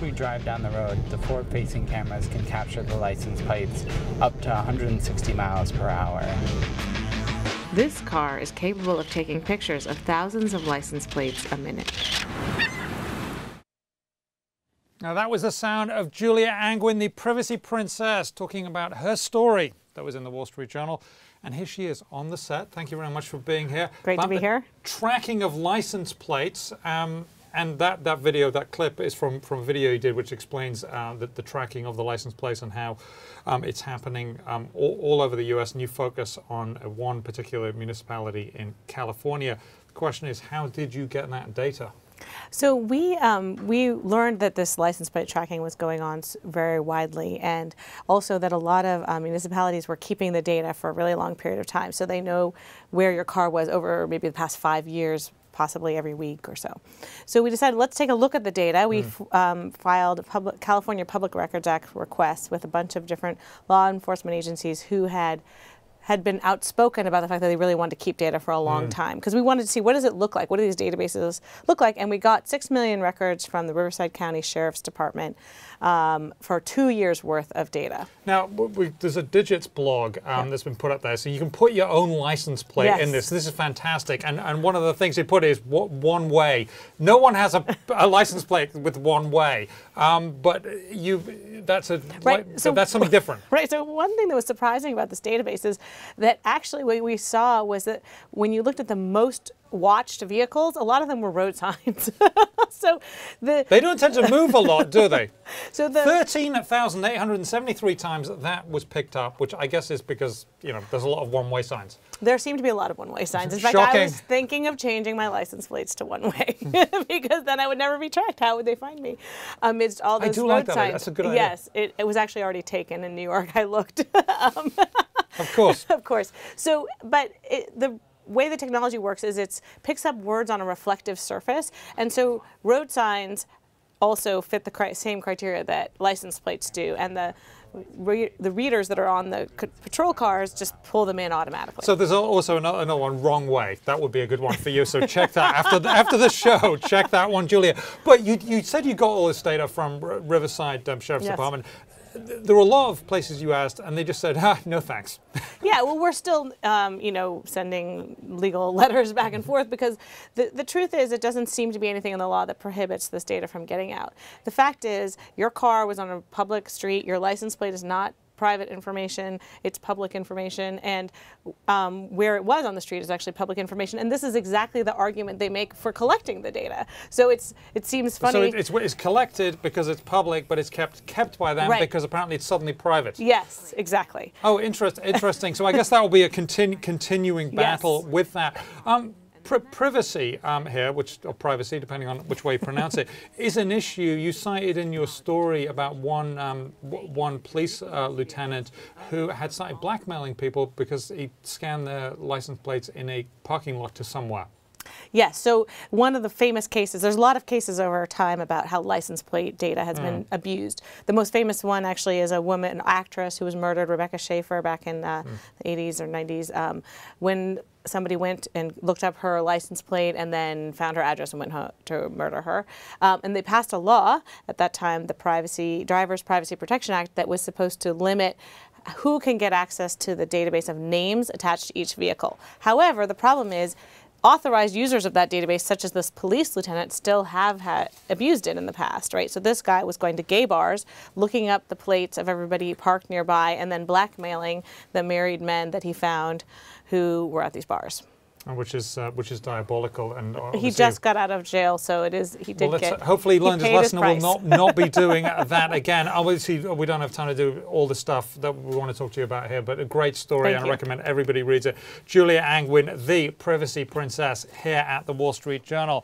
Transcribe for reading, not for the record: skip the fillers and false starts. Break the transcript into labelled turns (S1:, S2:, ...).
S1: we drive down the road, the forward-facing cameras can capture the license plates up to 160 miles per hour.
S2: This car is capable of taking pictures of thousands of license plates a minute.
S3: Now that was the sound of Julia Angwin, the privacy princess, talking about her story that was in the Wall Street Journal. And here she is on the set. Thank you very much for being here.
S2: Great to be here.
S3: Tracking of license plates. And that video, that clip is from a video you did, which explains the tracking of the license plates and how it's happening all over the US. And you focus on one particular municipality in California. The question is, how did you get that data?
S2: So we learned that this license plate tracking was going on very widely, and also that a lot of municipalities were keeping the data for a really long period of time. So they know where your car was over maybe the past 5 years, possibly every week or so. So we decided, let's take a look at the data. We filed a California Public Records Act request with a bunch of different law enforcement agencies who had been outspoken about the fact that they really wanted to keep data for a long time, because we wanted to see, what does it look like? What do these databases look like? And we got 6 million records from the Riverside County Sheriff's Department for 2 years worth of data.
S3: Now, there's a Digits blog that's been put up there, so you can put your own license plate in this. This is fantastic. And one of the things they put is one way. No one has a license plate with one way, but that's something different.
S2: Right. So one thing that was surprising about this database is that actually what we saw was that when you looked at the most watched vehicles, a lot of them were road signs. So
S3: they don't tend to move a lot, do they?
S2: So
S3: 13,873 times that was picked up, which I guess is because, you know, there's a lot of one-way signs.
S2: There seem to be a lot of one-way signs. In fact, I was thinking of changing my license plates to one-way because then I would never be tracked. How would they find me amidst all those road signs?
S3: That's a good idea.
S2: Yes, it was actually already taken in New York. I looked.
S3: Of course.
S2: Of course. So, but the way the technology works is it picks up words on a reflective surface, and so road signs also fit the same criteria that license plates do, and the readers that are on the patrol cars just pull them in automatically.
S3: So there's also another one, wrong way. That would be a good one for you. So check that after the show. Check that one, Julia. But you said you got all this data from Riverside Sheriff's Department. There were a lot of places you asked, and they just said, no thanks.
S2: Yeah, well, we're still, you know, sending legal letters back and forth, because the truth is it doesn't seem to be anything in the law that prohibits this data from getting out. The fact is, your car was on a public street, your license plate is not private information, it's public information, and where it was on the street is actually public information. And this is exactly the argument they make for collecting the data. So it seems funny.
S3: So it's collected because it's public, but it's kept by them because apparently it's suddenly private.
S2: Yes, exactly.
S3: Oh, interesting. So I guess that will be a continuing battle with that. Privacy here, or privacy, depending on which way you pronounce it, is an issue. You cited in your story about one police lieutenant who had started blackmailing people because he scanned their license plates in a parking lot to somewhere.
S2: Yes, so one of the famous cases, there's a lot of cases over time about how license plate data has been abused. The most famous one actually is a woman, an actress who was murdered, Rebecca Schaeffer, back in the 80s or 90s, when somebody went and looked up her license plate and then found her address and went home to murder her. And they passed a law at that time, the Driver's Privacy Protection Act, that was supposed to limit who can get access to the database of names attached to each vehicle. However, the problem is, authorized users of that database, such as this police lieutenant, still have abused it in the past, right? So this guy was going to gay bars, looking up the plates of everybody parked nearby, and then blackmailing the married men that he found who were at these bars.
S3: Which is diabolical, and
S2: he just got out of jail, so it is. He did
S3: hopefully he learned his lesson and will not be doing that again. Obviously, we don't have time to do all the stuff that we want to talk to you about here, but a great story, and I recommend everybody reads it. Julia Angwin, the privacy princess, here at the Wall Street Journal.